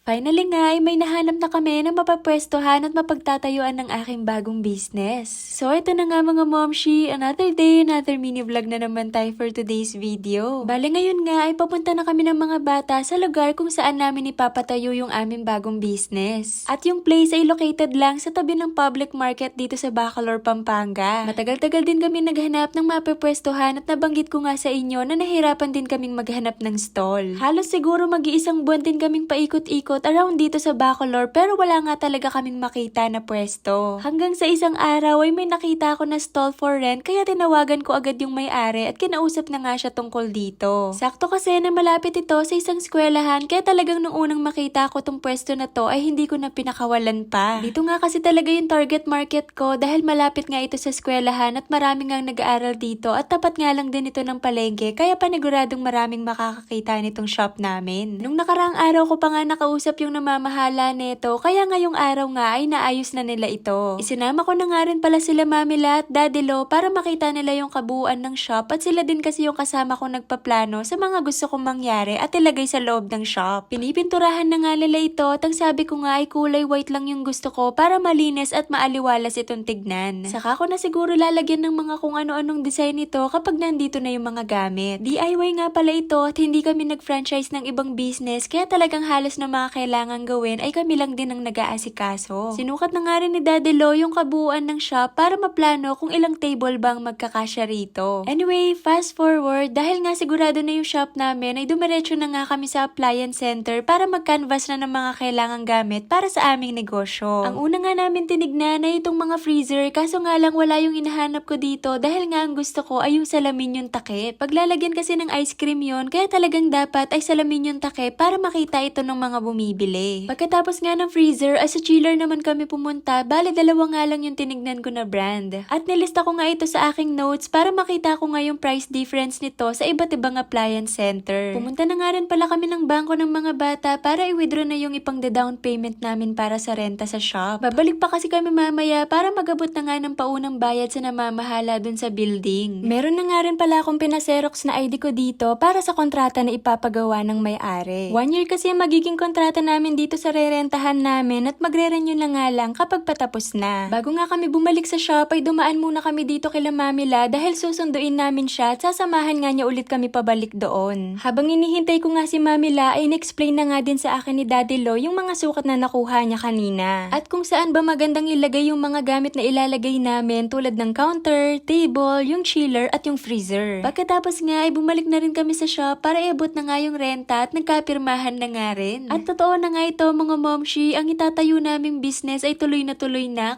Finally nga ay may nahanap na kami na mapapwestuhan at mapagtatayuan ng aking bagong business. So ito na nga mga momshi, another day, another mini vlog na naman tayo for today's video. Bale ngayon nga ay papunta na kami ng mga bata sa lugar kung saan namin ipapatayo yung aming bagong business. At yung place ay located lang sa tabi ng public market dito sa Bacolor, Pampanga. Matagal-tagal din kami naghanap ng mapapwestuhan at nabanggit ko nga sa inyo na nahirapan din kaming maghanap ng stall. Halos siguro mag-iisang buwan din kaming paikot-ikot around dito sa Bacolor pero wala nga talaga kaming makita na pwesto. Hanggang sa isang araw ay may nakita ako na stall for rent kaya tinawagan ko agad yung may-ari at kinausap na nga siya tungkol dito. Sakto kasi na malapit ito sa isang eskwelahan kaya talagang nung unang makita ko tong pwesto na to ay hindi ko na pinakawalan pa. Dito nga kasi talaga yung target market ko dahil malapit nga ito sa eskwelahan at maraming nga nag-aaral dito at tapat nga lang din ito ng palengke kaya paniguradong maraming makakakita nitong shop namin. Nung nakaraang araw ko pa nga nakausap yung namamahala nito kaya ngayong araw nga ay naayos na nila ito. Isinama ko na nga rin pala sila Mamila at Daddy Lo para makita nila yung kabuuan ng shop at sila din kasi yung kasama kong nagpaplano sa mga gusto kong mangyari at ilagay sa loob ng shop. Pinipinturahan na nga nila ito at ang sabi ko nga ay kulay white lang yung gusto ko para malinis at maaliwalas itong tignan. Saka ko na siguro lalagyan ng mga kung ano-anong design ito kapag nandito na yung mga gamit. DIY nga pala ito at hindi kami nag-franchise ng ibang business kaya talagang halos na mga kailangan gawin ay kami lang din ang nag-aasikaso. Sinukat na nga rin ni Daddy Lo yung kabuuan ng shop para maplano kung ilang table bang magkakasya rito. Anyway, fast forward, dahil nga sigurado na yung shop namin ay dumiretso na nga kami sa appliance center para mag-canvas na ng mga kailangang gamit para sa aming negosyo. Ang una nga namin tinignan ay itong mga freezer kaso nga lang wala yung inahanap ko dito dahil nga ang gusto ko ay yung salamin yung takip. Paglalagyan kasi ng ice cream yon kaya talagang dapat ay salamin yung takip para makita ito ng mga bumibili. Pagkatapos nga ng freezer ay sa chiller naman kami pumunta, bali dalawa nga lang yung tinignan ko na brand. At nilista ko nga ito sa aking notes para makita ko nga yung price difference nito sa iba't ibang appliance center. Pumunta na nga rin pala kami ng bangko ng mga bata para i-withdraw na yung ipang down payment namin para sa renta sa shop. Babalik pa kasi kami mamaya para magabot na nga ng paunang bayad sa namamahala dun sa building. Meron na nga rin pala akong pinaserox na ID ko dito para sa kontrata na ipapagawa ng may-ari. 1 year kasi magiging kontrata namin dito sa rerentahan namin at magre-renew na nga lang kapag patapos na. Bago nga kami bumalik sa shop ay dumaan muna kami dito kila Mamila dahil susunduin namin siya at sasamahan nga niya ulit kami pabalik doon. Habang inihintay ko nga si Mamila ay in-explain na nga din sa akin ni Daddy Lo yung mga sukat na nakuha niya kanina. At kung saan ba magandang ilagay yung mga gamit na ilalagay namin tulad ng counter, table, yung chiller at yung freezer. Pagkatapos nga ay bumalik na rin kami sa shop para iabot na nga yung renta at nagkapirmahan na nga rin. At totoo na nga ito mga momshi, ang itatayo naming business ay tuloy na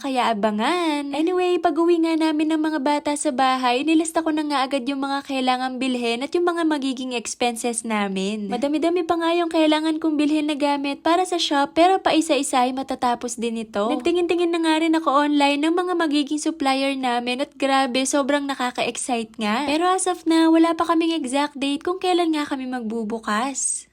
kaya abangan. Anyway, pag-uwi nga namin ng mga bata sa bahay, nilista ko na nga agad yung mga kailangang bilhin at yung mga magiging expenses namin. Madami-dami pa nga yung kailangan kong bilhin na gamit para sa shop pero pa isa-isa ay matatapos din ito. Nagtingin-tingin na nga rin ako online ng mga magiging supplier namin at grabe, sobrang nakaka-excite nga. Pero as of now, wala pa kaming exact date kung kailan nga kami magbubukas.